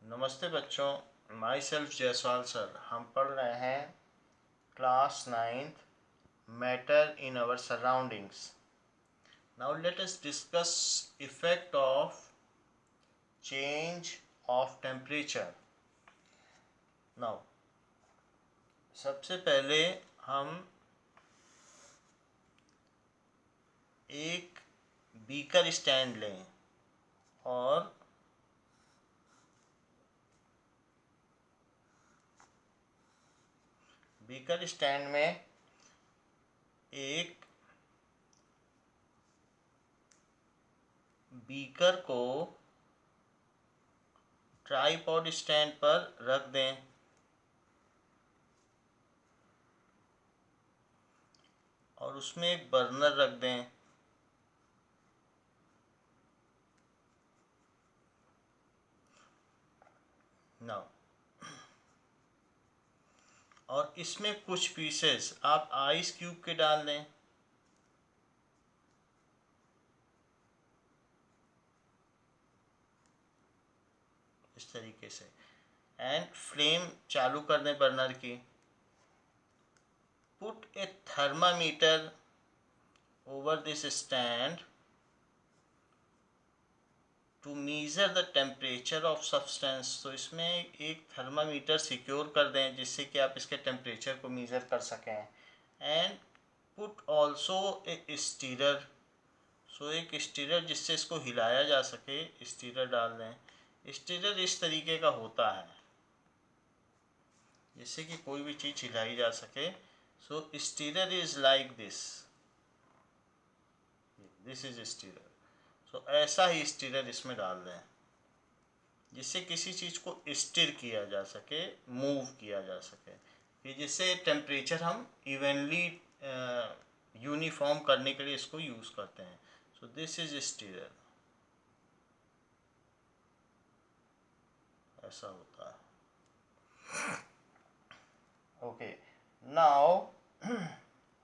नमस्ते बच्चों, my self Jaiswal sir. हम पढ़ रहे हैं class 9th matter in our surroundings. Now let us discuss effect of change of temperature. Now सबसे पहले हम एक बीकर स्टैंड लें और बीकर स्टैंड में एक बीकर को ट्राइपॉड स्टैंड पर रख दें और उसमें एक बर्नर रख दें। नाउ और इसमें कुछ पीसेस आप आइस क्यूब के डाल दें। इस तरीके से एंड फ्लेम चालू कर दें बर्नर की। Put a thermometer over this stand to measure the temperature of substance. तो इसमें एक थर्मामीटर सिक्योर कर दें जिससे कि आप इसके टेम्परेचर को मेज़र कर सकें। And put also a stirrer. So एक स्टीरर जिससे इसको हिलाया जा सके, स्टीरर डाल दें। स्टीरर इस तरीके का होता है जिससे कि कोई भी चीज़ हिलाई जा सके। So stirrer is like this is stirrer. So ऐसा ही स्टीरर इसमें डाल दें जिससे किसी चीज़ को स्टीर किया जा सके, मूव किया जा सके, कि जिससे टेम्परेचर हम इवनली यूनिफॉर्म करने के लिए इसको यूज़ करते हैं। So this is stirrer. ऐसा होता है। Okay, now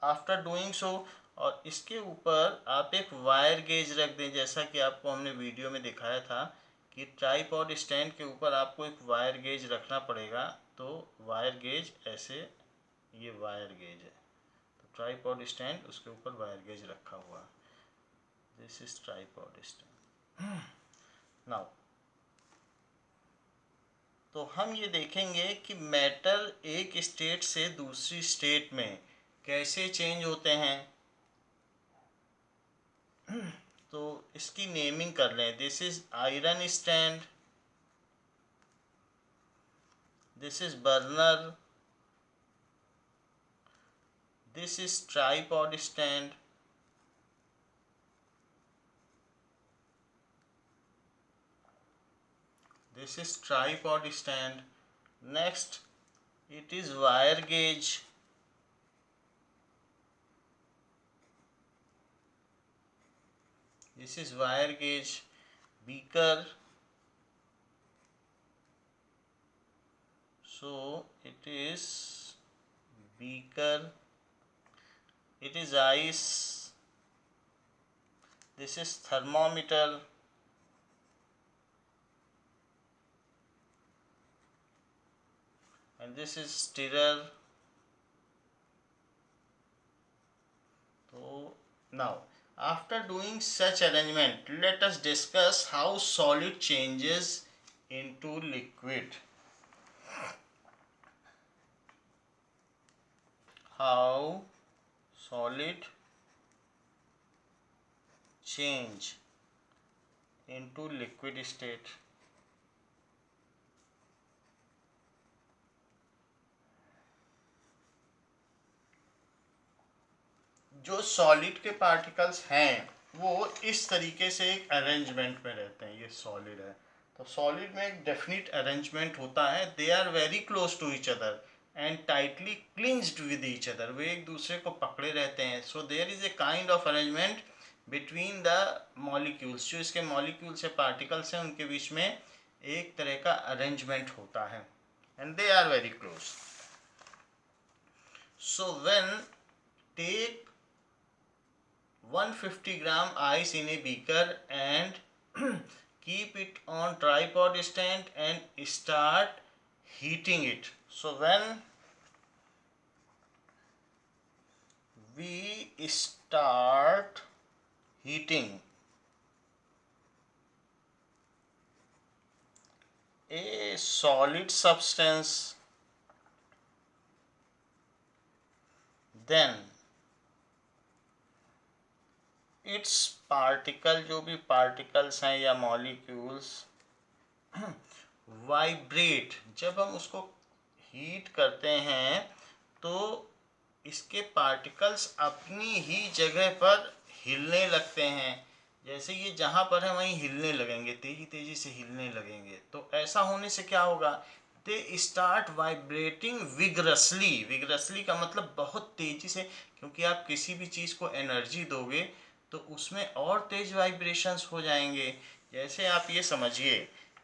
after doing so, और इसके ऊपर आप एक वायर गेज रख दें जैसा कि आपको हमने वीडियो में दिखाया था कि ट्राइपॉड स्टैंड के ऊपर आपको एक वायर गेज रखना पड़ेगा। तो वायर गेज ऐसे, ये वायर गेज है, तो ट्राइपॉड स्टैंड उसके ऊपर वायर गेज रखा हुआ। This is tripod stand. Now तो हम ये देखेंगे कि मैटर एक स्टेट से दूसरी स्टेट में कैसे चेंज होते हैं। तो इसकी नेमिंग कर लें। This is iron stand, this is burner, this is tripod stand, this is tripod stand. Next it is wire gauge, this is wire gauge. Beaker, so it is beaker. It is ice, this is thermometer, and this is stirrer. So now after doing such arrangement, let us discuss how solid changes into liquid. How solid change into liquid state. जो solid के particles हैं वो इस तरीके से एक arrangement में रहते हैं। ये सॉलिड है तो सॉलिड में एक डेफिनेट अरेंजमेट होता है। They are very close to each other and tightly clinged with each other. वे एक दूसरे को पकड़े रहते हैं। So there is a kind of arrangement between the molecules. जो इसके मॉलिक्यूल्स या पार्टिकल्स हैं उनके बीच में एक तरह का अरेंजमेंट होता है and they are very close. So when take 150 gram ice in a beaker and keep it on tripod stand and start heating it. So when we start heating a solid substance, then its particle, जो भी particles हैं या molecules, vibrate. जब हम उसको heat करते हैं तो इसके पार्टिकल्स अपनी ही जगह पर हिलने लगते हैं। जैसे ये जहाँ पर है वहीं हिलने लगेंगे, तेजी तेजी से हिलने लगेंगे। तो ऐसा होने से क्या होगा, they start vibrating vigorously. Vigorously का मतलब बहुत तेजी से, क्योंकि आप किसी भी चीज़ को एनर्जी दोगे तो उसमें और तेज वाइब्रेशंस हो जाएंगे। जैसे आप ये समझिए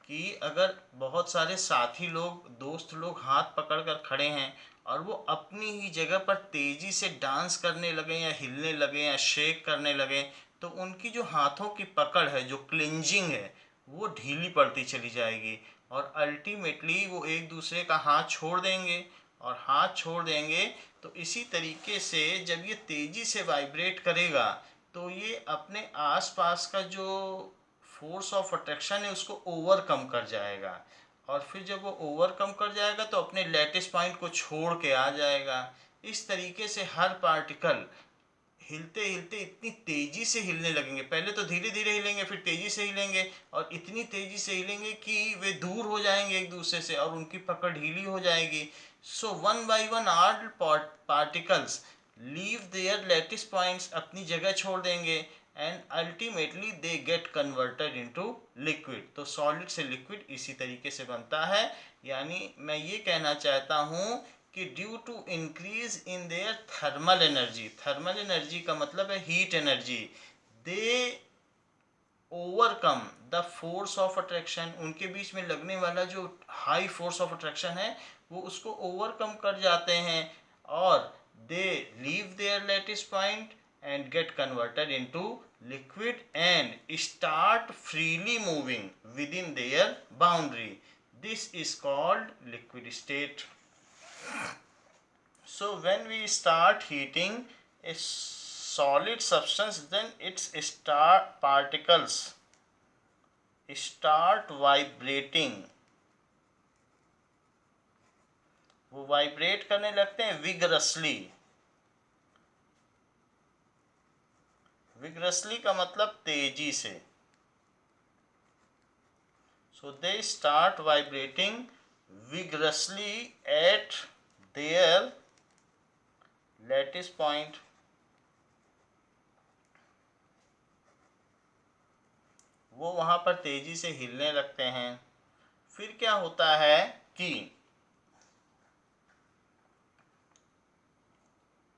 कि अगर बहुत सारे साथी लोग, दोस्त लोग हाथ पकड़ कर खड़े हैं और वो अपनी ही जगह पर तेजी से डांस करने लगे या हिलने लगे या शेक करने लगे, तो उनकी जो हाथों की पकड़ है, जो क्लिंजिंग है, वो ढीली पड़ती चली जाएगी और अल्टीमेटली वो एक दूसरे का हाथ छोड़ देंगे। और हाथ छोड़ देंगे तो इसी तरीके से जब ये तेजी से वाइब्रेट करेगा तो ये अपने आसपास का जो फोर्स ऑफ अट्रैक्शन है उसको ओवरकम कर जाएगा। और फिर जब वो ओवरकम कर जाएगा तो अपने लैटिस पॉइंट को छोड़ के आ जाएगा। इस तरीके से हर पार्टिकल हिलते हिलते इतनी तेजी से हिलने लगेंगे, पहले तो धीरे धीरे हिलेंगे, फिर तेजी से हिलेंगे और इतनी तेजी से हिलेंगे कि वे दूर हो जाएंगे एक दूसरे से और उनकी पकड़ ढीली हो जाएगी। So one by one all particles leave their lattice points, अपनी जगह छोड़ देंगे and ultimately they get converted into liquid. तो सॉलिड से लिक्विड इसी तरीके से बनता है। यानी मैं ये कहना चाहता हूँ कि due to increase in their thermal energy, thermal energy का मतलब है heat energy, they overcome the force of attraction. उनके बीच में लगने वाला जो हाई फोर्स ऑफ अट्रैक्शन है वो उसको ओवरकम कर जाते हैं और they leave their lattice point and get converted into liquid and start freely moving within their boundary. This is called liquid state. So when we start heating a solid substance, then its particles start vibrating. वो vibrate करने लगते हैं vigorously. Vigorously का मतलब तेजी से। So they start vibrating vigorously at their lattice point. वो वहाँ पर तेजी से हिलने लगते हैं। फिर क्या होता है कि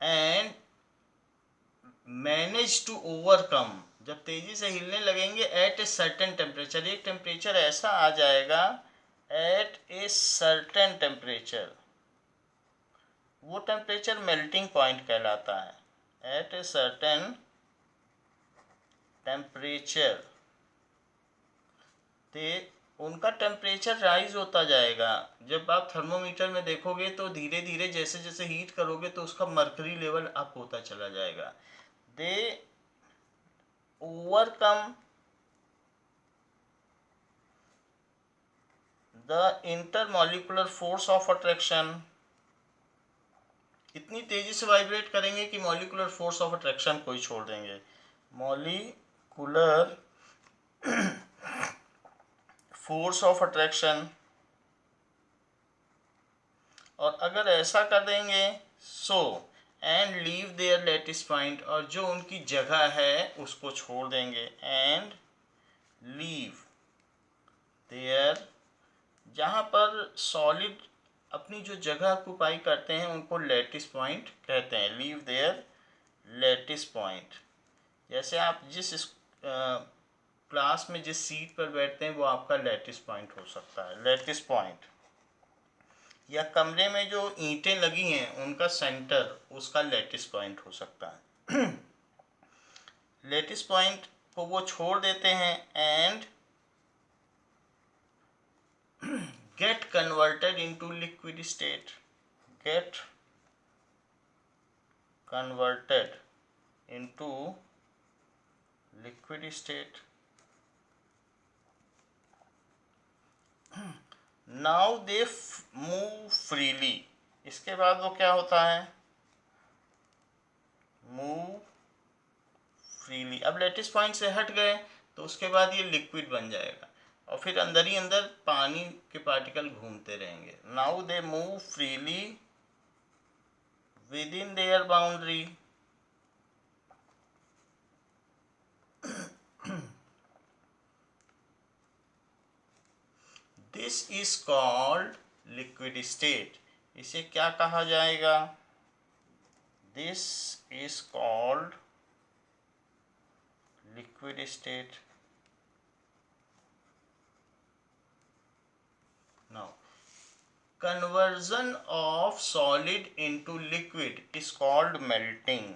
एंड मैनेज टू ओवरकम, जब तेजी से हिलने लगेंगे एट ए सर्टेन टेम्परेचर, एक टेम्परेचर ऐसा आ जाएगा, एट ए सर्टेन टेम्परेचर, वो टेम्परेचर मेल्टिंग पॉइंट कहलाता है। एट ए सर्टेन टेम्परेचर ते उनका टेम्परेचर राइज होता जाएगा। जब आप थर्मोमीटर में देखोगे तो धीरे धीरे जैसे जैसे हीट करोगे तो उसका मर्करी लेवल अप होता चला जाएगा। दे overcome the intermolecular force of attraction, इतनी तेजी से वाइब्रेट करेंगे कि मॉलिक्यूलर फोर्स ऑफ अट्रैक्शन को ही छोड़ देंगे। मॉलिक्यूलर फोर्स ऑफ अट्रैक्शन, और अगर ऐसा कर देंगे so and leave their lattice point, और जो उनकी जगह है उसको छोड़ देंगे। एंड लीव देयर, जहाँ पर सॉलिड अपनी जो जगह ऑक्यूपाई करते हैं उनको लैटिस पॉइंट कहते हैं। Leave their lattice point. जैसे आप जिस क्लास में जिस सीट पर बैठते हैं वो आपका लैटिस पॉइंट हो सकता है, लैटिस पॉइंट। या कमरे में जो ईंटें लगी हैं उनका सेंटर, उसका लैटिस पॉइंट हो सकता है। लैटिस पॉइंट को वो छोड़ देते हैं and get converted into liquid state, get converted into liquid state. Now they move freely, इसके बाद वो क्या होता है, मूव फ्रीली। अब लेटिस पॉइंट से हट गए तो उसके बाद ये लिक्विड बन जाएगा और फिर अंदर ही अंदर पानी के पार्टिकल घूमते रहेंगे। Now they move freely with in their boundary. This is called liquid state. इसे क्या कहा जाएगा, this is called liquid state. Now conversion of solid into liquid is called melting.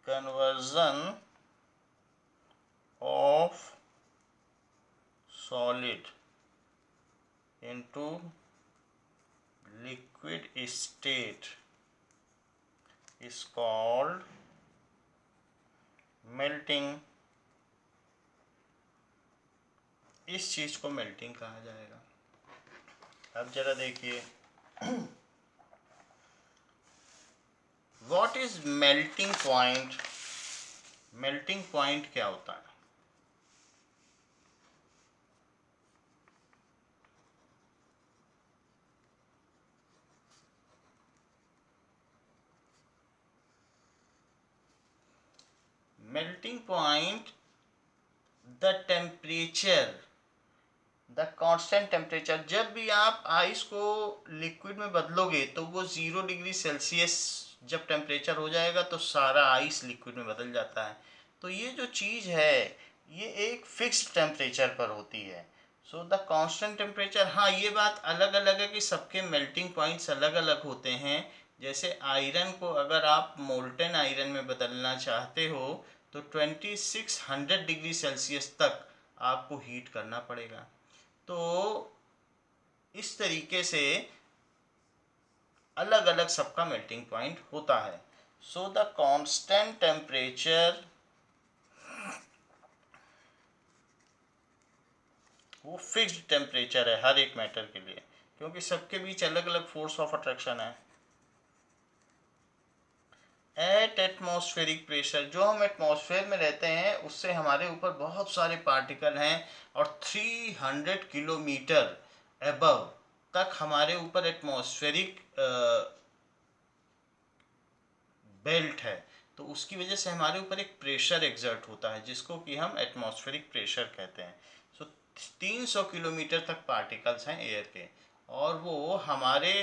Conversion of solid into liquid state is called melting. इस चीज को melting कहा जाएगा। अब जरा देखिए, what is melting point. Melting point क्या होता है, melting point the temperature, the constant temperature. जब भी आप आइस को लिक्विड में बदलोगे तो वो 0 डिग्री सेल्सियस जब टेम्परेचर हो जाएगा तो सारा आइस लिक्विड में बदल जाता है। तो ये जो चीज़ है ये एक फिक्स्ड टेम्परेचर पर होती है। सो द कांस्टेंट टेम्परेचर, हाँ ये बात अलग अलग है कि सबके मेल्टिंग पॉइंट्स अलग अलग होते हैं। जैसे आयरन को अगर आप मोल्टन आयरन में बदलना चाहते हो तो 2600 डिग्री सेल्सियस तक आपको हीट करना पड़ेगा। तो इस तरीके से अलग अलग सबका मेल्टिंग पॉइंट होता है। सो द कांस्टेंट टेम्परेचर, वो फिक्स्ड टेम्परेचर है हर एक मैटर के लिए, क्योंकि सबके बीच अलग अलग फोर्स ऑफ अट्रैक्शन है। एट एटमॉस्फेरिक प्रेशर, जो हम एटमॉस्फेयर में रहते हैं उससे हमारे ऊपर बहुत सारे पार्टिकल हैं और 300 किलोमीटर एबव तक हमारे ऊपर एटमॉस्फेरिक बेल्ट है। तो उसकी वजह से हमारे ऊपर एक प्रेशर एग्जर्ट होता है जिसको कि हम एटमॉस्फेरिक प्रेशर कहते हैं। सो 300 किलोमीटर तक पार्टिकल्स हैं एयर के, और वो हमारे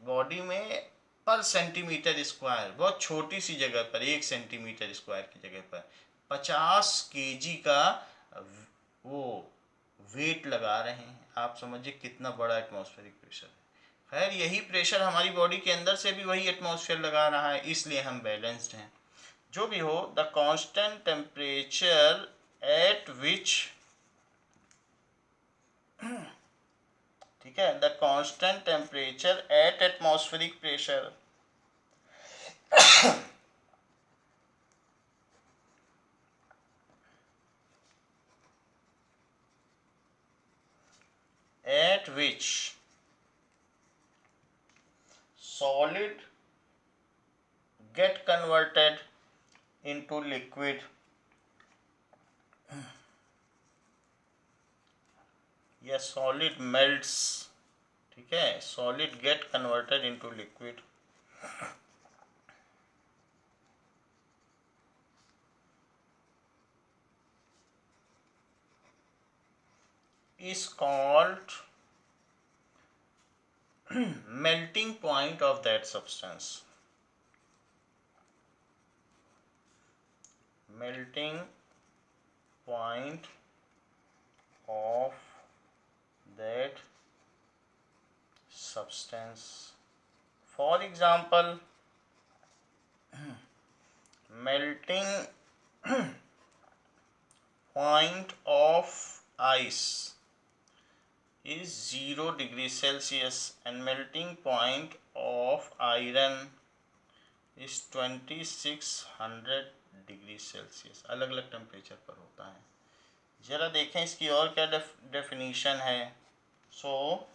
बॉडी में पर सेंटीमीटर स्क्वायर, बहुत छोटी सी जगह पर 1 सेंटीमीटर स्क्वायर की जगह पर 50 केजी का वो वेट लगा रहे हैं। आप समझिए कितना बड़ा एटमॉस्फेरिक प्रेशर है। खैर यही प्रेशर हमारी बॉडी के अंदर से भी वही एटमॉस्फेयर लगा रहा है, इसलिए हम बैलेंस्ड हैं। जो भी हो, द कांस्टेंट टेम्परेचर एट विच, ठीक है, the constant temperature at atmospheric pressure at which solid get converted into liquid, या सॉलिड मेल्ट्स, ठीक है, solid gate converted into liquid, is called melting point of that substance, melting point of that substance. For example, melting point of ice is 0 degree Celsius and melting point of iron is 2600 degree Celsius. अलग अलग temperature पर होता है। ज़रा देखें इसकी और क्या डेफिनीशन है। सो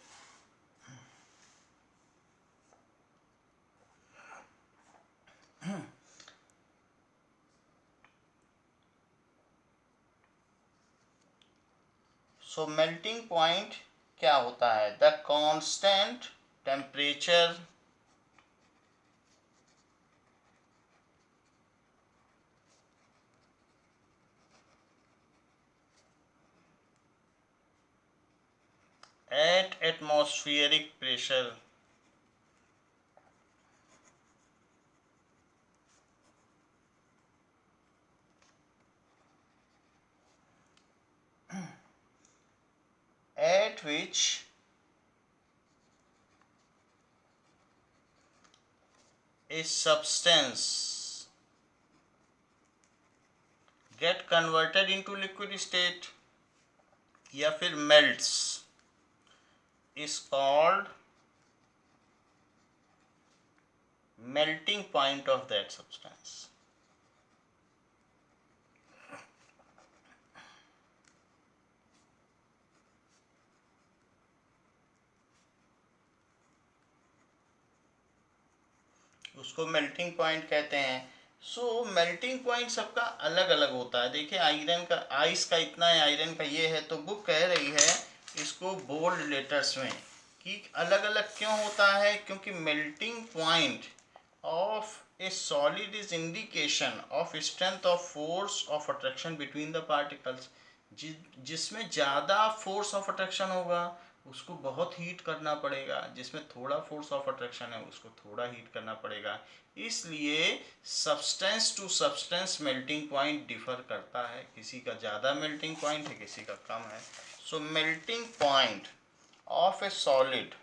मेल्टिंग पॉइंट क्या होता है? The constant temperature at atmospheric pressure at which a substance get converted into liquid state या फिर melts is called melting point of that substance। उसको मेल्टिंग पॉइंट कहते हैं। सो मेल्टिंग पॉइंट सबका अलग अलग होता है। देखिए आयरन का, आइस का इतना है, आयरन का ये है, तो बुक कह रही है इसको बोल्ड लेटर्स में कि अलग अलग क्यों होता है, क्योंकि melting point of a solid is indication of strength of force of attraction between the particles. जिसमें ज़्यादा फोर्स ऑफ अट्रैक्शन होगा उसको बहुत हीट करना पड़ेगा, जिसमें थोड़ा फोर्स ऑफ अट्रैक्शन है उसको थोड़ा हीट करना पड़ेगा। इसलिए substance to substance melting point differ करता है, किसी का ज़्यादा मेल्टिंग पॉइंट है, किसी का कम है। So melting point of a solid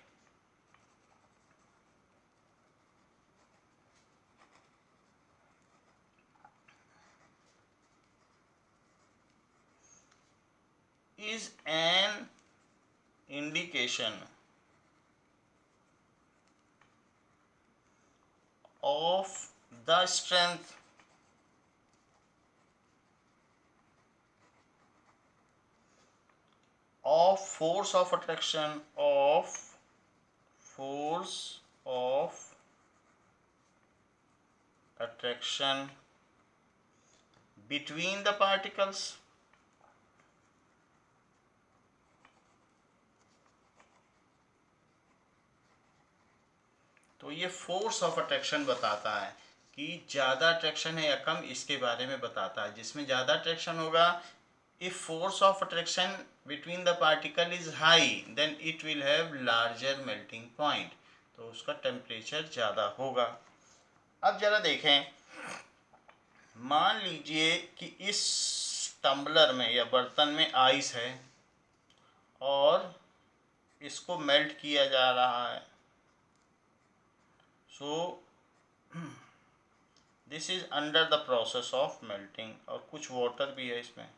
is an indication of the strength of force of attraction between the particles। तो ये फोर्स ऑफ अट्रैक्शन बताता है कि ज़्यादा अट्रैक्शन है या कम, इसके बारे में बताता है। जिसमें ज़्यादा अट्रैक्शन होगा, if force of attraction between the particle is high then it will have larger melting point, तो उसका टेम्परेचर ज़्यादा होगा। अब ज़रा देखें, मान लीजिए कि इस टम्बलर में या बर्तन में आइस है और इसको मेल्ट किया जा रहा है। So this is under the process of melting, और कुछ वाटर भी है इसमें।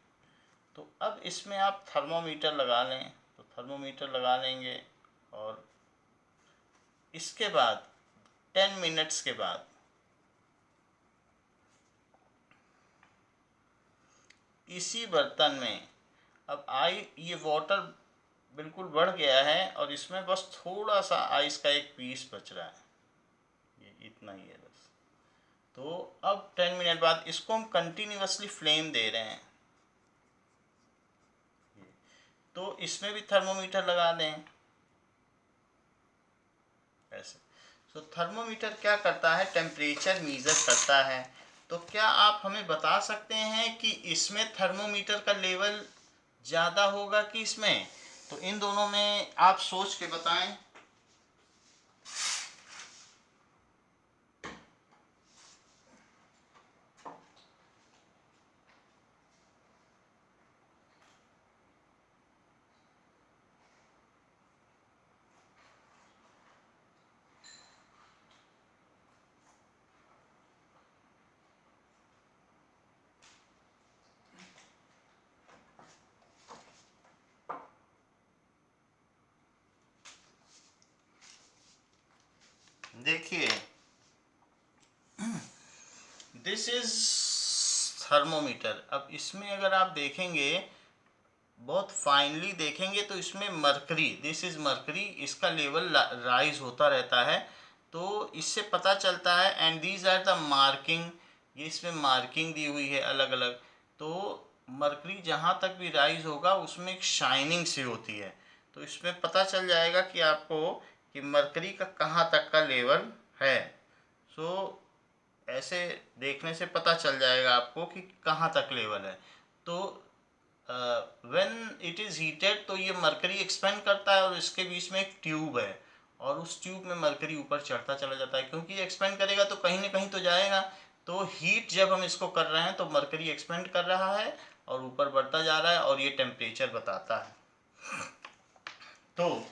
तो अब इसमें आप थर्मोमीटर लगा लें, तो थर्मोमीटर लगा लेंगे और इसके बाद 10 मिनट्स के बाद इसी बर्तन में अब ये वाटर बिल्कुल बढ़ गया है और इसमें बस थोड़ा सा आइस का एक पीस बच रहा है, ये इतना ही है बस। तो अब 10 मिनट बाद इसको हम कंटिन्यूअसली फ्लेम दे रहे हैं, तो इसमें भी थर्मोमीटर लगा दें ऐसे। तो थर्मोमीटर क्या करता है, टेम्परेचर मीज़र करता है। तो क्या आप हमें बता सकते हैं कि इसमें थर्मोमीटर का लेवल ज़्यादा होगा कि इसमें? तो इन दोनों में आप सोच के बताएं। देखिए, दिस इज थर्मोमीटर। अब इसमें अगर आप देखेंगे, बहुत फाइनली देखेंगे, तो इसमें मरकरी, दिस इज मरकरी, इसका लेवल राइज होता रहता है। तो इससे पता चलता है, and these are the marking, ये इसमें मार्किंग दी हुई है अलग अलग। तो मरकरी जहाँ तक भी राइज होगा उसमें एक शाइनिंग सी होती है। तो इसमें पता चल जाएगा कि आपको कि मरकरी का कहाँ तक का लेवल है। सो ऐसे देखने से पता चल जाएगा आपको कि कहाँ तक लेवल है। तो व्हेन इट इज़ हीटेड, तो ये मरकरी एक्सपेंड करता है और इसके बीच में एक ट्यूब है, और उस ट्यूब में मरकरी ऊपर चढ़ता चला जाता है, क्योंकि ये एक्सपेंड करेगा तो कहीं ना कहीं तो जाएगा। तो हीट जब हम इसको कर रहे हैं तो मरकरी एक्सपेंड कर रहा है और ऊपर बढ़ता जा रहा है, और ये टेम्परेचर बताता है। तो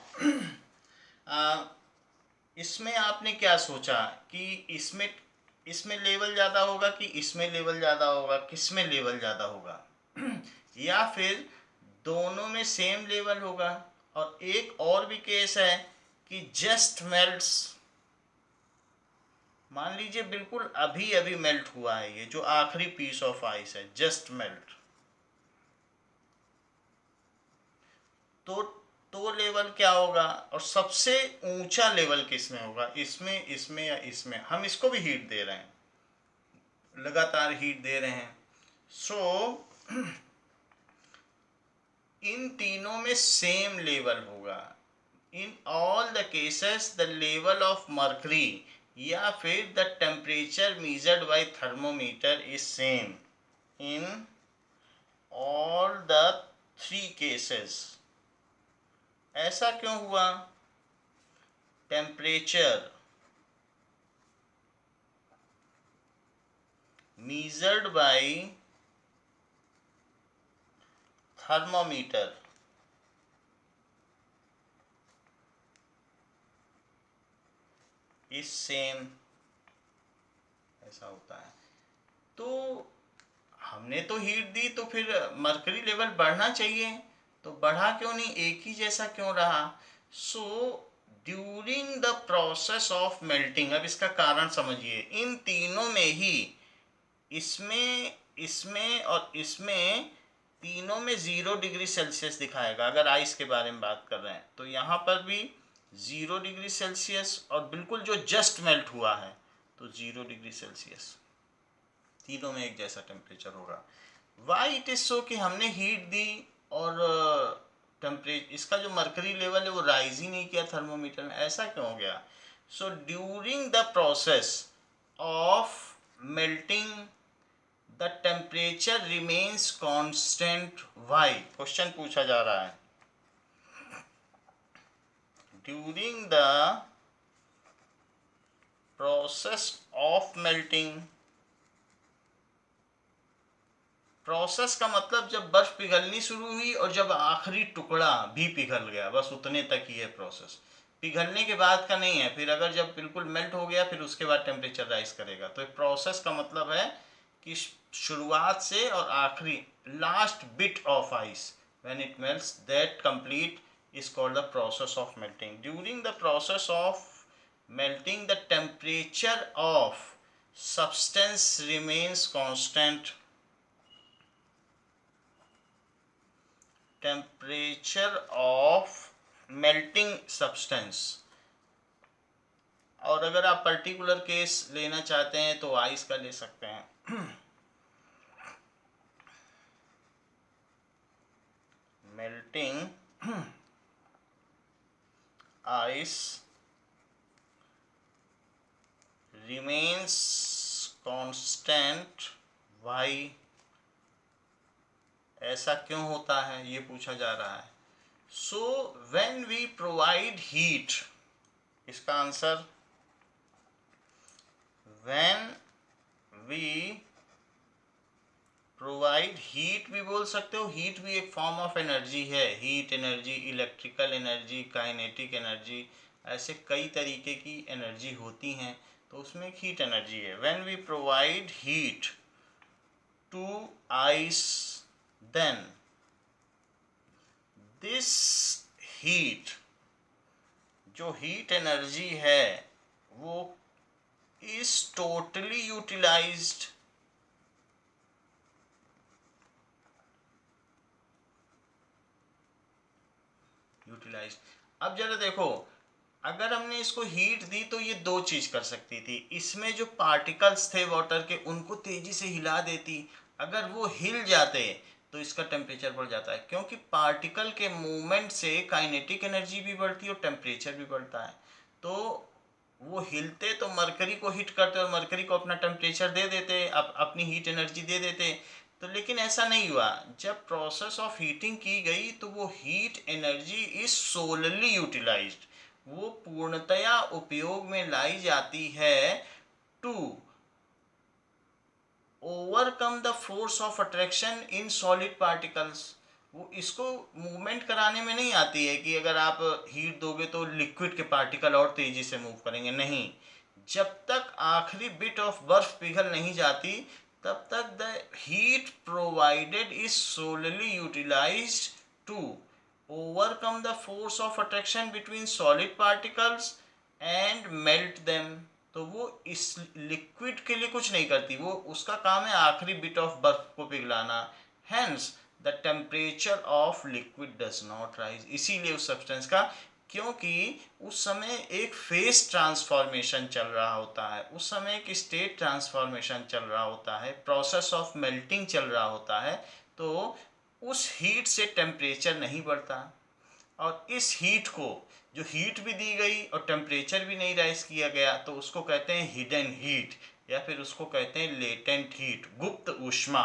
इसमें आपने क्या सोचा कि इसमें इसमें लेवल ज़्यादा होगा कि इसमें लेवल ज़्यादा होगा, किस में लेवल ज़्यादा होगा? या फिर दोनों में सेम लेवल होगा? और एक और भी केस है कि जस्ट मेल्ट्स, मान लीजिए बिल्कुल अभी अभी मेल्ट हुआ है, ये जो आखिरी पीस ऑफ आइस है, जस्ट मेल्ट, तो लेवल क्या होगा? और सबसे ऊंचा लेवल किस में होगा? इसमें, इसमें या इसमें? हम इसको भी हीट दे रहे हैं, लगातार हीट दे रहे हैं। सो इन तीनों में सेम लेवल होगा। In all the cases the level of mercury या फिर the temperature measured by thermometer is same in all the three cases. ऐसा क्यों हुआ? Temperature measured by thermometer is same, ऐसा होता है। तो हमने तो हीट दी, तो फिर मर्करी लेवल बढ़ना चाहिए, तो बढ़ा क्यों नहीं? एक ही जैसा क्यों रहा? सो during the process of melting, अब इसका कारण समझिए, इन तीनों में ही, इसमें, इसमें और इसमें, तीनों में 0 डिग्री सेल्सियस दिखाएगा। अगर आइस के बारे में बात कर रहे हैं तो यहाँ पर भी 0 डिग्री सेल्सियस, और बिल्कुल जो जस्ट मेल्ट हुआ है तो 0 डिग्री सेल्सियस, तीनों में एक जैसा टेम्परेचर होगा। वाई इट इज सो कि हमने हीट दी और टेम्परेचर, इसका जो मर्करी लेवल है वो राइज ही नहीं किया थर्मोमीटर में, ऐसा क्यों हो गया? So during the process of melting the temperature remains constant. Why, question पूछा जा रहा है। During the process of melting, process का मतलब जब बर्फ पिघलनी शुरू हुई और जब आखिरी टुकड़ा भी पिघल गया, बस उतने तक ही है प्रोसेस, पिघलने के बाद का नहीं है। फिर अगर जब बिल्कुल मेल्ट हो गया फिर उसके बाद टेम्परेचर राइज करेगा। तो प्रोसेस का मतलब है कि शुरुआत से और आखिरी, last bit of ice when it melts, that complete is called the process of melting. During the process of melting, the temperature of substance remains constant. Temperature of melting substance. और अगर आप पर्टिकुलर केस लेना चाहते हैं तो ice का ले सकते हैं। Melting ice remains constant. Why, ऐसा क्यों होता है ये पूछा जा रहा है। So when we provide heat, इसका answer when we provide heat भी बोल सकते हो। हीट भी एक फॉर्म ऑफ एनर्जी है। Heat energy, electrical energy, kinetic energy, ऐसे कई तरीके की एनर्जी होती हैं, तो उसमें एक हीट एनर्जी है। When we provide heat to ice, then this heat, जो हीट एनर्जी है वो is totally utilized. अब जरा देखो, अगर हमने इसको हीट दी तो ये दो चीज कर सकती थी। इसमें जो पार्टिकल्स थे वाटर के उनको तेजी से हिला देती, अगर वो हिल जाते तो इसका टेम्परेचर बढ़ जाता है, क्योंकि पार्टिकल के मूवमेंट से काइनेटिक एनर्जी भी बढ़ती है और टेम्परेचर भी बढ़ता है। तो वो हिलते तो मरकरी को हिट करते और मरकरी को अपना टेम्परेचर दे देते, अपनी हीट एनर्जी दे देते। तो लेकिन ऐसा नहीं हुआ। जब प्रोसेस ऑफ हीटिंग की गई तो वो heat energy is solely utilized, वो पूर्णतया उपयोग में लाई जाती है to overcome the force of attraction in solid particles. वो इसको मूवमेंट कराने में नहीं आती है कि अगर आप हीट दोगे तो लिक्विड के पार्टिकल और तेजी से मूव करेंगे, नहीं। जब तक आखिरी बिट ऑफ बर्फ पिघल नहीं जाती तब तक the heat provided is solely utilized to overcome the force of attraction between solid particles and melt them। तो वो इस लिक्विड के लिए कुछ नहीं करती, वो उसका काम है आखिरी बिट ऑफ बर्फ को पिघलाना। Hence the temperature of liquid does not rise, इसीलिए उस सब्सटेंस का, क्योंकि उस समय एक फेस ट्रांसफॉर्मेशन चल रहा होता है, उस समय एक स्टेट ट्रांसफॉर्मेशन चल रहा होता है, प्रोसेस ऑफ मेल्टिंग चल रहा होता है। तो उस हीट से टेम्परेचर नहीं बढ़ता। और इस हीट को, जो हीट भी दी गई और टेम्परेचर भी नहीं राइज किया गया, तो उसको कहते हैं हिडन हीट, या फिर उसको कहते हैं लेटेंट हीट, गुप्त ऊष्मा।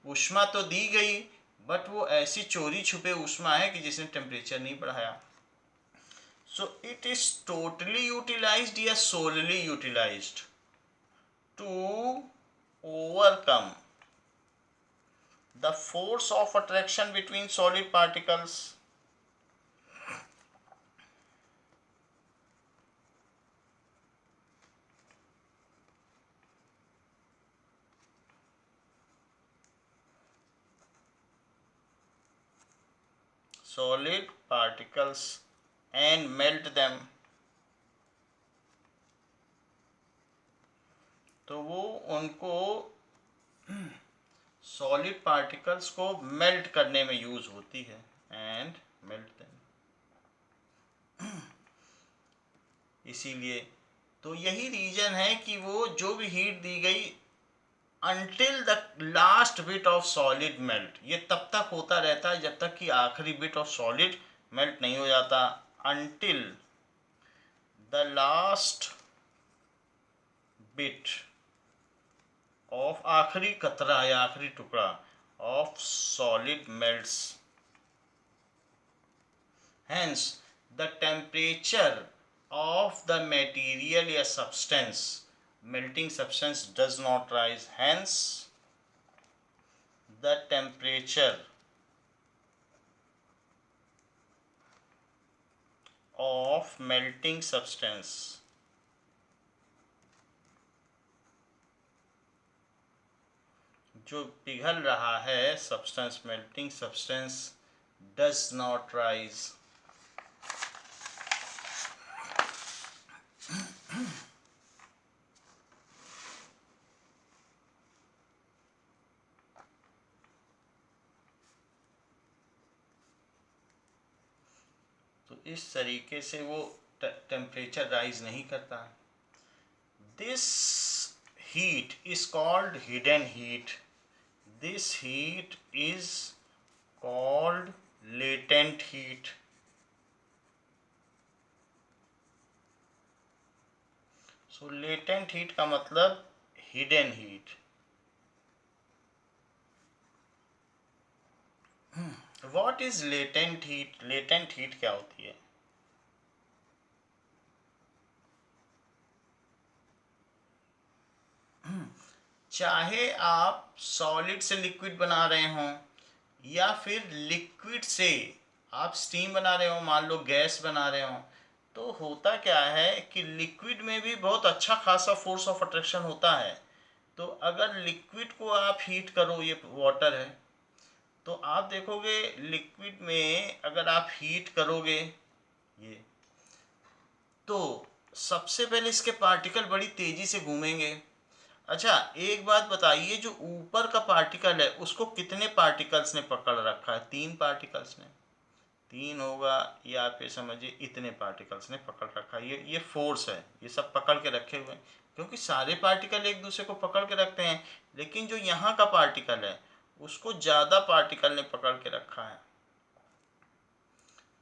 ऊष्मा तो दी गई बट वो ऐसी चोरी छुपे ऊष्मा है कि जिसने टेम्परेचर नहीं बढ़ाया। So it is totally utilized या solely utilized to overcome the force of attraction between solid particles। solid particles and melt them। तो वो उनको सॉलिड पार्टिकल्स को मेल्ट करने में यूज होती है, एंड मेल्ट देम। इसीलिए तो यही रीजन है कि वो जो भी हीट दी गई until the last bit of solid melt, ये तब तक होता रहता है जब तक कि आखिरी बिट ऑफ सॉलिड मेल्ट नहीं हो जाता। until the last bit of, आखिरी कतरा या आखिरी टुकड़ा of solid melts. hence the temperature of the material या substance, melting substance does not rise। hence the temperature of melting substance जो पिघल रहा है substance, melting substance does not rise. तो इस तरीके से वो टेम्परेचर राइज नहीं करता। This heat is called hidden heat. This heat is called latent heat। So latent heat का मतलब hidden heat। What is latent heat? Latent heat क्या होती है? चाहे आप सॉलिड से लिक्विड बना रहे हों या फिर लिक्विड से आप स्टीम बना रहे हो, मान लो गैस बना रहे हो, तो होता क्या है कि लिक्विड में भी बहुत अच्छा खासा फोर्स ऑफ अट्रैक्शन होता है। तो अगर लिक्विड को आप हीट करो, ये वाटर है, तो आप देखोगे लिक्विड में अगर आप हीट करोगे ये, तो सबसे पहले इसके पार्टिकल बड़ी तेजी से घूमेंगे। अच्छा, एक बात बताइए, जो ऊपर का पार्टिकल है उसको कितने पार्टिकल्स ने पकड़ रखा है? 3 पार्टिकल्स ने। 3 होगा, या फिर समझिए इतने पार्टिकल्स ने पकड़ रखा है। ये फोर्स है, ये सब पकड़ के रखे हुए हैं, क्योंकि सारे पार्टिकल एक दूसरे को पकड़ के रखते हैं। लेकिन जो यहाँ का पार्टिकल है उसको ज़्यादा पार्टिकल ने पकड़ के रखा है।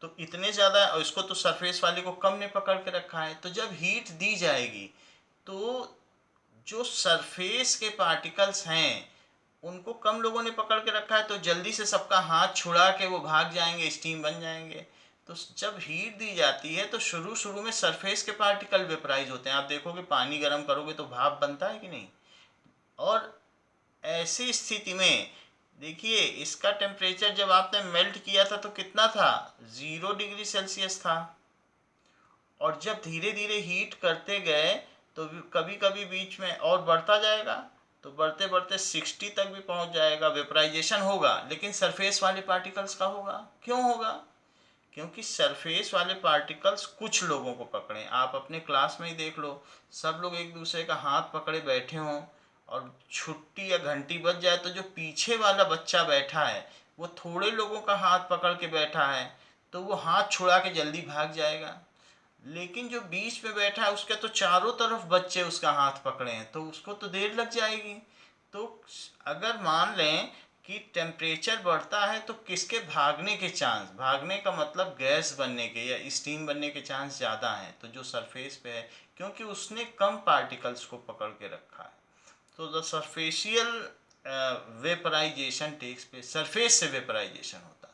तो इतने ज़्यादा, और इसको तो सरफेस वाले को कम ने पकड़ के रखा है। तो जब हीट दी जाएगी तो जो सरफेस के पार्टिकल्स हैं उनको कम लोगों ने पकड़ के रखा है, तो जल्दी से सबका हाथ छुड़ा के वो भाग जाएंगे, स्टीम बन जाएंगे। तो जब हीट दी जाती है तो शुरू शुरू में सरफेस के पार्टिकल वेपराइज होते हैं। आप देखोगे पानी गर्म करोगे तो भाप बनता है कि नहीं। और ऐसी स्थिति में देखिए, इसका टेम्परेचर जब आपने मेल्ट किया था तो कितना था? 0 डिग्री सेल्सियस था। और जब धीरे धीरे हीट करते गए तो कभी कभी बीच में और बढ़ता जाएगा, तो बढ़ते बढ़ते 60 तक भी पहुंच जाएगा, वेपराइजेशन होगा। लेकिन सरफेस वाले पार्टिकल्स का होगा। क्यों होगा? क्योंकि सरफेस वाले पार्टिकल्स कुछ लोगों को पकड़े। आप अपने क्लास में ही देख लो, सब लोग एक दूसरे का हाथ पकड़े बैठे हों और छुट्टी या घंटी बज जाए तो जो पीछे वाला बच्चा बैठा है वो थोड़े लोगों का हाथ पकड़ के बैठा है, तो वो हाथ छुड़ा के जल्दी भाग जाएगा। लेकिन जो बीच में बैठा है उसके तो चारों तरफ बच्चे उसका हाथ पकड़े हैं, तो उसको तो देर लग जाएगी। तो अगर मान लें कि टेम्परेचर बढ़ता है तो किसके भागने के चांस, भागने का मतलब गैस बनने के या स्टीम बनने के चांस ज़्यादा हैं, तो जो सरफेस पे है, क्योंकि उसने कम पार्टिकल्स को पकड़ के रखा है। तो the surficial vaporization takes place, surface से वेपराइजेशन होता है।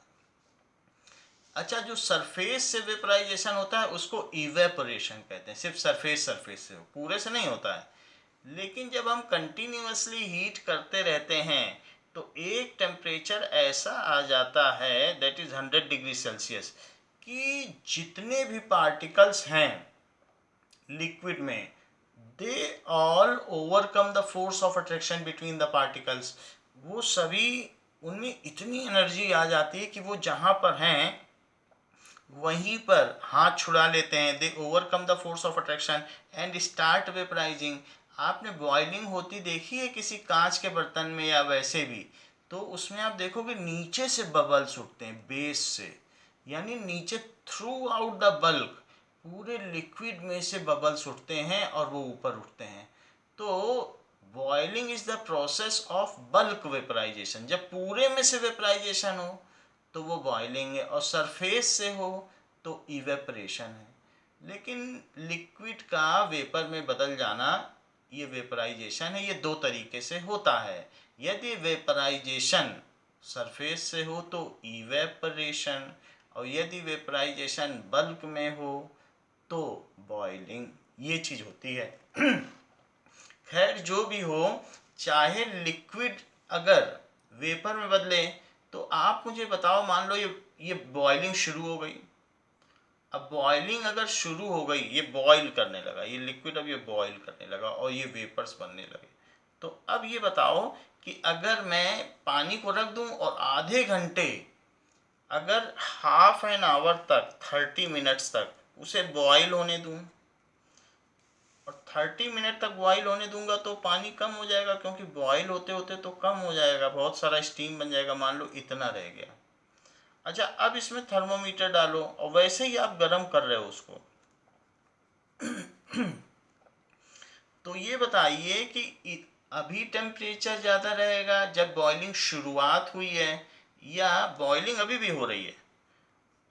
अच्छा, जो सरफेस से वेपराइजेशन होता है उसको इवेपोरेशन कहते हैं। सिर्फ सरफेस सरफेस से हो, पूरे से नहीं होता है। लेकिन जब हम कंटिन्यूसली हीट करते रहते हैं तो एक टेम्परेचर ऐसा आ जाता है, दैट इज 100 डिग्री सेल्सियस, कि जितने भी पार्टिकल्स हैं लिक्विड में, they all overcome the force of attraction between the particles. वो सभी, उनमें इतनी एनर्जी आ जाती है कि वो जहाँ पर हैं वहीं पर हाथ छुड़ा लेते हैं। दे overcome the force of attraction and start वेपराइजिंग। आपने बॉइलिंग होती देखी है किसी कांच के बर्तन में या वैसे भी, तो उसमें आप देखोगे नीचे से बबल्स उठते हैं, बेस से, यानी नीचे थ्रू आउट द बल्क, पूरे लिक्विड में से बबल्स उठते हैं और वो ऊपर उठते हैं। तो boiling is the process of bulk vaporization. जब पूरे में से वेपराइजेशन हो तो वो बॉइलिंग है, और सरफेस से हो तो इवेपरेशन है। लेकिन लिक्विड का वेपर में बदल जाना, ये वेपराइजेशन है। ये दो तरीके से होता है। यदि वेपराइजेशन सरफेस से हो तो इवेपरेशन, और यदि वेपराइजेशन बल्क में हो तो बॉइलिंग। ये चीज़ होती है। खैर जो भी हो, चाहे लिक्विड अगर वेपर में बदले, तो आप मुझे बताओ, मान लो ये बॉइलिंग शुरू हो गई। अब बॉइलिंग अगर शुरू हो गई, ये बॉईल करने लगा, ये लिक्विड अब ये बॉईल करने लगा और ये वेपर्स बनने लगे, तो अब ये बताओ कि अगर मैं पानी को रख दूं और आधे घंटे, अगर हाफ एन आवर तक, 30 मिनट्स तक उसे बॉईल होने दूं, और 30 मिनट तक बॉईल होने दूंगा तो पानी कम हो जाएगा, क्योंकि बॉईल होते होते तो कम हो जाएगा, बहुत सारा स्टीम बन जाएगा, मान लो इतना रह गया। अच्छा, अब इसमें थर्मोमीटर डालो और वैसे ही आप गर्म कर रहे हो उसको। तो ये बताइए कि अभी टेम्परेचर ज़्यादा रहेगा जब बॉइलिंग शुरुआत हुई है, या बॉइलिंग अभी भी हो रही है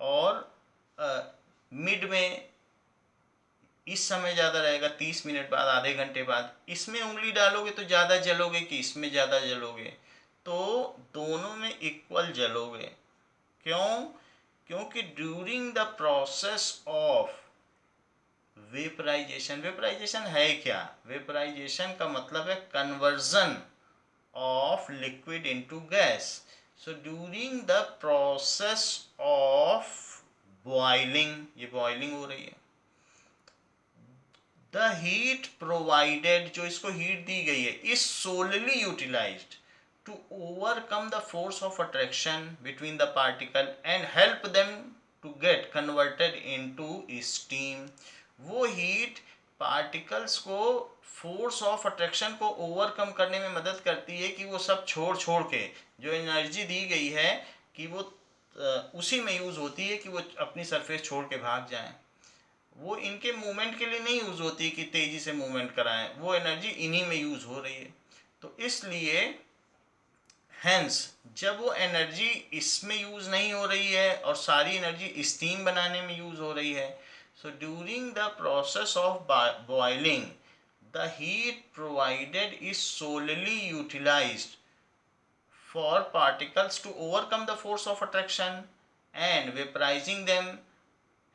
और मिड में इस समय ज़्यादा रहेगा, 30 मिनट बाद, आधे घंटे बाद? इसमें उंगली डालोगे तो ज़्यादा जलोगे कि इसमें ज़्यादा जलोगे? तो दोनों में इक्वल जलोगे। क्यों? क्योंकि during the process of vaporization, vaporization है क्या? वेपराइजेशन का मतलब है conversion of liquid into gas. So during the process of boiling, ये बॉइलिंग हो रही है, द हीट प्रोवाइडेड, जो इसको हीट दी गई है, is solely utilized to overcome the force of attraction between the particle and help them to get converted into steam. वो हीट पार्टिकल्स को फोर्स ऑफ अट्रैक्शन को ओवरकम करने में मदद करती है कि वो सब छोड़ छोड़ के जो एनर्जी दी गई है कि वो उसी में यूज़ होती है कि वो अपनी सरफेस छोड़ के भाग जाएं। वो इनके मूवमेंट के लिए नहीं यूज़ होती कि तेज़ी से मूवमेंट कराएं, वो एनर्जी इन्हीं में यूज़ हो रही है। तो इसलिए हेंस जब वो एनर्जी इसमें यूज़ नहीं हो रही है और सारी एनर्जी स्टीम बनाने में यूज़ हो रही है, so during the process of boiling the heat provided is solely utilized for particles to overcome the force of attraction and vaporizing them.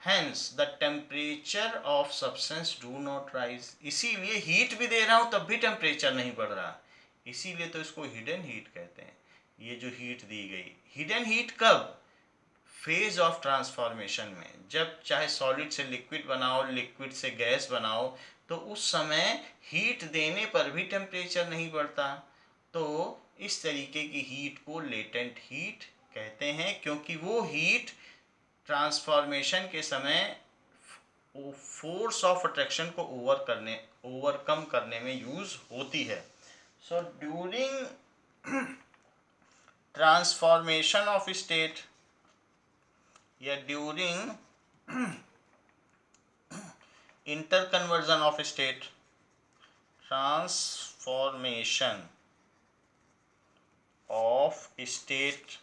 Hence the temperature of substance do not rise. इसीलिए heat भी दे रहा हूँ तब भी temperature नहीं बढ़ रहा, इसीलिए तो इसको हिडन हीट कहते हैं। ये जो हीट दी गई, हिडन हीट कब? फेज ऑफ ट्रांसफॉर्मेशन में, जब चाहे सॉलिड से लिक्विड बनाओ, लिक्विड से गैस बनाओ, तो उस समय हीट देने पर भी टेम्परेचर नहीं बढ़ता। तो इस तरीके की हीट को लेटेंट हीट कहते हैं, क्योंकि वो हीट ट्रांसफॉर्मेशन के समय फोर्स ऑफ अट्रैक्शन को ओवरकम करने में यूज होती है। So during transformation of state या during interconversion of state, transformation of state,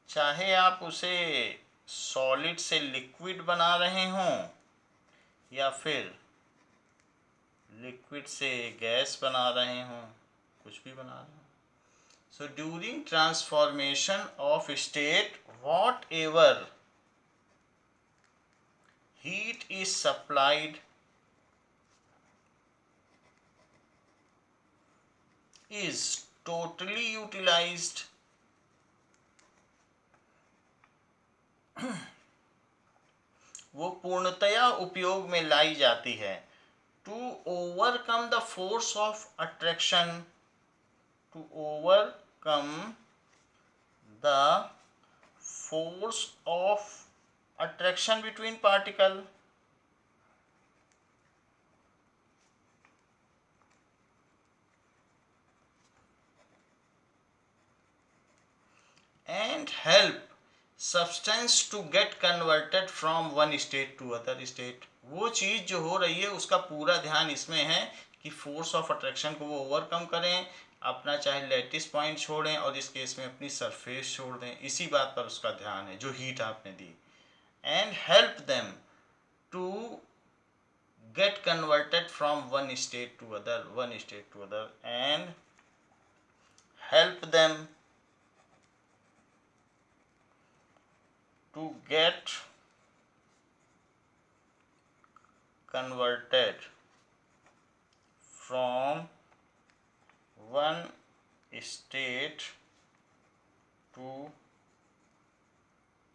चाहे आप उसे सॉलिड से लिक्विड बना रहे हों या फिर लिक्विड से गैस बना रहे हों, कुछ भी बना रहे हों। So during transformation of state, whatever heat is supplied is totally utilized वो पूर्णतया उपयोग में लाई जाती है। To overcome the force of attraction, to overcome the force of attraction between particle, and help substance to get converted from one state to other state। वो चीज़ जो हो रही है उसका पूरा ध्यान इसमें है कि फोर्स ऑफ अट्रैक्शन को वो ओवरकम करें, अपना चाहे लैटिस पॉइंट छोड़ें और इस केस में अपनी सरफेस छोड़ दें, इसी बात पर उसका ध्यान है जो हीट आपने दी। And help them to get converted from one state to other and help them to get converted from one state to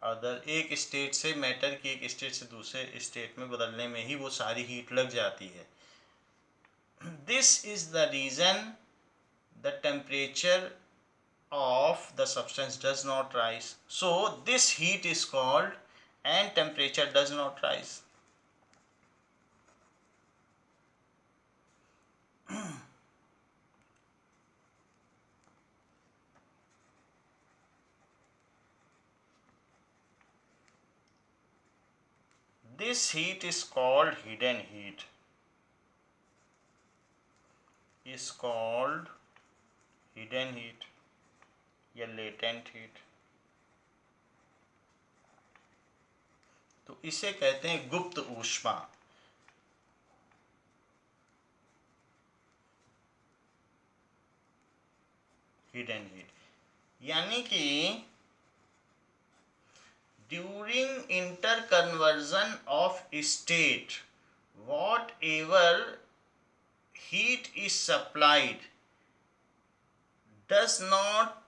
other. एक स्टेट से, मैटर की एक स्टेट से दूसरे स्टेट में बदलने में ही वो सारी हीट लग जाती है। This is the reason the temperature of the substance does not rise. So this heat is called and temperature does not rise. This heat is called hidden heat. Is called hidden heat या latent heat। तो इसे कहते हैं गुप्त ऊष्मा। Hidden heat यानी कि during interconversion of state, whatever heat is supplied does not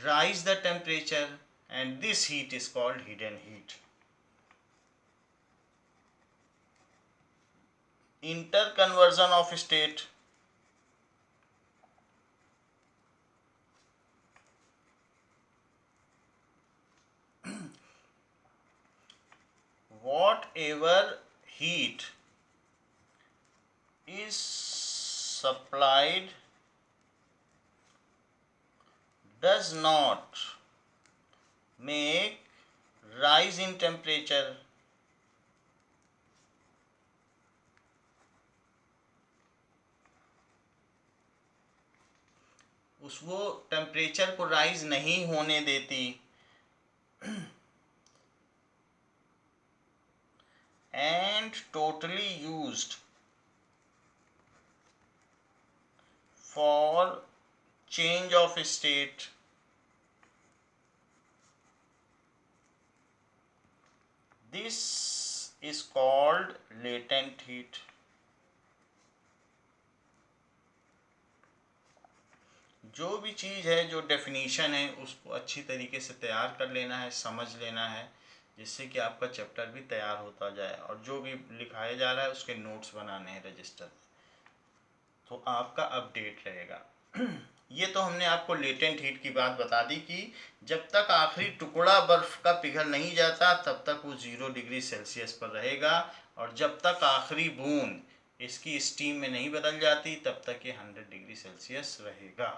rise the temperature, and this heat is called hidden heat. Interconversion of state, whatever heat is supplied does not make rise in temperature. उस वो temperature को rise नहीं होने देती and totally used for change of state. This is called latent heat. जो भी चीज़ है, जो डेफिनीशन है, उसको अच्छी तरीके से तैयार कर लेना है, समझ लेना है, जिससे कि आपका चैप्टर भी तैयार होता जाए। और जो भी लिखाया जा रहा है उसके नोट्स बनाने हैं रजिस्टर, तो आपका अपडेट रहेगा। ये तो हमने आपको लेटेंट हीट की बात बता दी कि जब तक आखिरी टुकड़ा बर्फ का पिघल नहीं जाता तब तक वो 0 डिग्री सेल्सियस पर रहेगा, और जब तक आखिरी बूंद इसकी स्टीम में नहीं बदल जाती तब तक ये 100 डिग्री सेल्सियस रहेगा।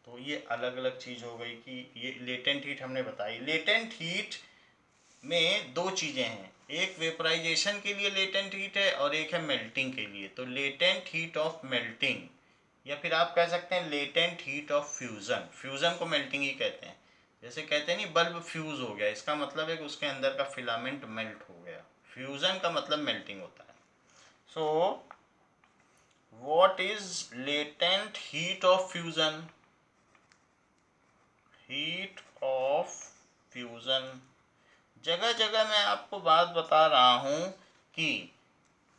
तो ये अलग अलग चीज़ हो गई कि ये लेटेंट हीट हमने बताई। लेटेंट हीट में दो चीज़ें हैं, एक वेपराइजेशन के लिए लेटेंट हीट है और एक है मेल्टिंग के लिए। तो लेटेंट हीट ऑफ मेल्टिंग, या फिर आप कह सकते हैं latent heat of fusion. Fusion को मेल्टिंग ही कहते हैं। जैसे कहते हैं नहीं, बल्ब फ्यूज़ हो गया, इसका मतलब है कि उसके अंदर का फिलामेंट मेल्ट हो गया। फ्यूज़न का मतलब मेल्टिंग होता है। So what is latent heat of fusion? Heat of fusion, जगह जगह मैं आपको बात बता रहा हूँ कि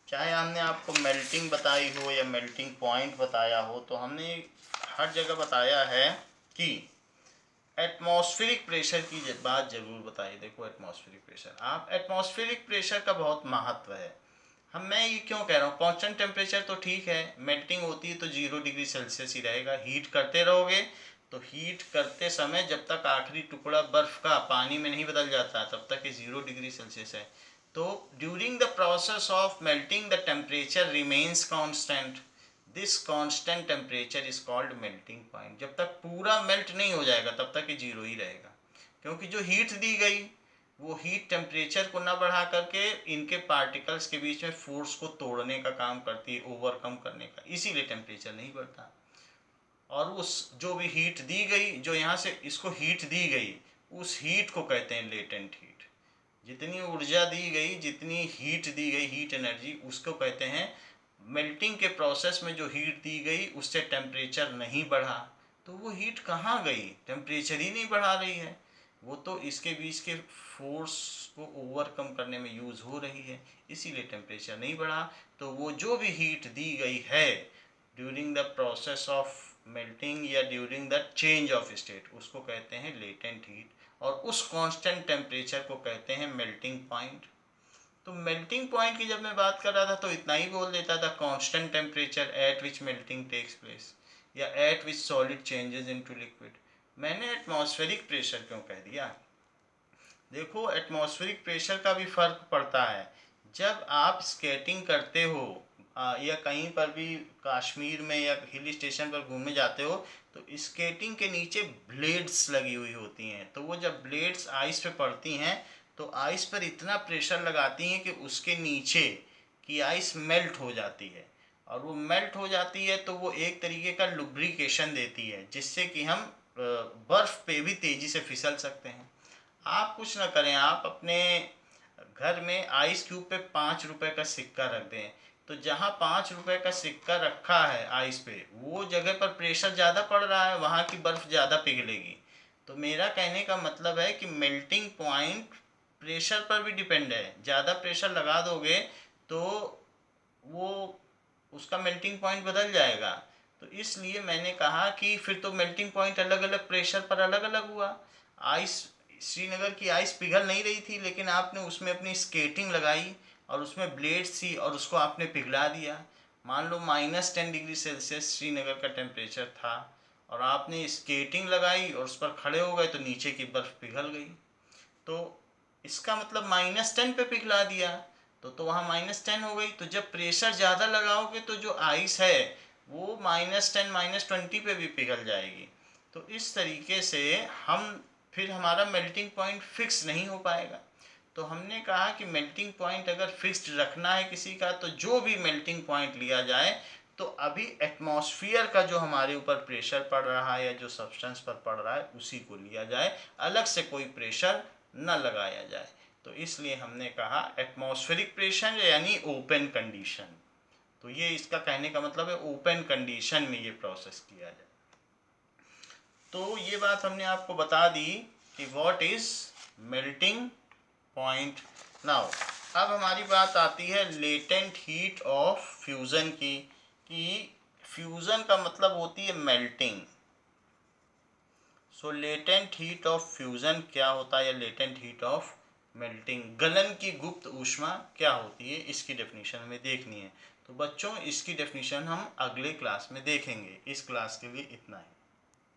चाहे हमने आपको मेल्टिंग बताई हो या मेल्टिंग पॉइंट बताया हो, तो हमने हर जगह बताया है कि एटमॉस्फेरिक प्रेशर की बात जरूर बताई। देखो एटमॉस्फेरिक प्रेशर, आप एटमॉस्फेरिक प्रेशर का बहुत महत्व है। मैं ये क्यों कह रहा हूँ, कांस्टेंट टेम्परेचर तो ठीक है, मेल्टिंग होती है तो 0 डिग्री सेल्सियस ही रहेगा। हीट करते रहोगे तो हीट करते समय जब तक आखिरी टुकड़ा बर्फ का पानी में नहीं बदल जाता तब तक ये 0 डिग्री सेल्सियस है। तो during the process of melting the temperature remains constant. This constant temperature is called melting point. जब तक पूरा मेल्ट नहीं हो जाएगा तब तक ये 0 ही रहेगा, क्योंकि जो हीट दी गई वो हीट टेम्परेचर को ना बढ़ा करके इनके पार्टिकल्स के बीच में फोर्स को तोड़ने का काम करती है, ओवरकम करने का, इसीलिए टेम्परेचर नहीं बढ़ता। और उस जो भी हीट दी गई, जो यहाँ से इसको हीट दी गई, उस हीट को कहते हैं लेटेंट हीट। जितनी ऊर्जा दी गई, जितनी हीट दी गई, हीट एनर्जी, उसको कहते हैं मेल्टिंग के प्रोसेस में जो हीट दी गई उससे टेम्परेचर नहीं बढ़ा। तो वो हीट कहाँ गई? टेम्परेचर ही नहीं बढ़ा रही है, वो तो इसके बीच के फोर्स को ओवरकम करने में यूज़ हो रही है, इसीलिए टेम्परेचर नहीं बढ़ा। तो वो जो भी हीट दी गई है during the process of melting या during the change of state, उसको कहते हैं लेटेंट हीट, और उस कांस्टेंट टेम्परेचर को कहते हैं मेल्टिंग पॉइंट। तो मेल्टिंग पॉइंट की जब मैं बात कर रहा था तो इतना ही बोल देता था, constant temperature at which melting takes place, या at which solid changes into liquid. मैंने एटमॉस्फेरिक प्रेशर क्यों कह दिया? देखो एटमॉस्फेरिक प्रेशर का भी फर्क पड़ता है। जब आप स्केटिंग करते हो या कहीं पर भी कश्मीर में या हिल स्टेशन पर घूमने जाते हो, तो स्केटिंग के नीचे ब्लेड्स लगी हुई होती हैं। तो वो जब ब्लेड्स आइस पे पड़ती हैं तो आइस पर इतना प्रेशर लगाती हैं कि उसके नीचे की आइस मेल्ट हो जाती है, और वो मेल्ट हो जाती है तो वो एक तरीके का लुब्रिकेशन देती है, जिससे कि हम बर्फ़ पे भी तेज़ी से फिसल सकते हैं। आप कुछ ना करें, आप अपने घर में आइस क्यूब पे 5 रुपए का सिक्का रख दें, तो जहाँ 5 रुपए का सिक्का रखा है आइस पे, वो जगह पर प्रेशर ज़्यादा पड़ रहा है, वहाँ की बर्फ़ ज़्यादा पिघलेगी। तो मेरा कहने का मतलब है कि मेल्टिंग पॉइंट प्रेशर पर भी डिपेंड है। ज़्यादा प्रेशर लगा दोगे तो वो उसका मेल्टिंग पॉइंट बदल जाएगा। तो इसलिए मैंने कहा कि फिर तो मेल्टिंग पॉइंट अलग अलग प्रेशर पर अलग अलग हुआ। आइस, श्रीनगर की आइस पिघल नहीं रही थी, लेकिन आपने उसमें अपनी स्केटिंग लगाई और उसमें ब्लेड्स थी और उसको आपने पिघला दिया। मान लो -10 डिग्री सेल्सियस श्रीनगर का टेम्परेचर था, और आपने स्केटिंग लगाई और उस पर खड़े हो गए तो नीचे की बर्फ़ पिघल गई। तो इसका मतलब -10 पे पिघला दिया, तो वहाँ -10 हो गई। तो जब प्रेशर ज़्यादा लगाओगे तो जो आइस है वो -10 -20 पे भी पिघल जाएगी। तो इस तरीके से हम फिर हमारा मेल्टिंग पॉइंट फिक्स नहीं हो पाएगा। तो हमने कहा कि मेल्टिंग पॉइंट अगर फिक्स्ड रखना है किसी का, तो जो भी मेल्टिंग पॉइंट लिया जाए, तो अभी एटमॉस्फेयर का जो हमारे ऊपर प्रेशर पड़ रहा है या जो सब्सटेंस पर पड़ रहा है उसी को लिया जाए, अलग से कोई प्रेशर न लगाया जाए। तो इसलिए हमने कहा एटमॉस्फेरिक प्रेशर यानी ओपन कंडीशन। तो ये इसका कहने का मतलब है ओपन कंडीशन में ये प्रोसेस किया जाए। तो ये बात हमने आपको बता दी कि what is melting point. Now अब हमारी बात आती है लेटेंट हीट ऑफ फ्यूज़न की, कि फ्यूज़न का मतलब होती है melting. So latent heat of fusion क्या होता है, या लेटेंट हीट ऑफ मेल्टिंग, गलन की गुप्त ऊष्मा क्या होती है, इसकी डेफिनेशन हमें देखनी है। तो बच्चों इसकी डेफिनेशन हम अगले क्लास में देखेंगे। इस क्लास के लिए इतना ही।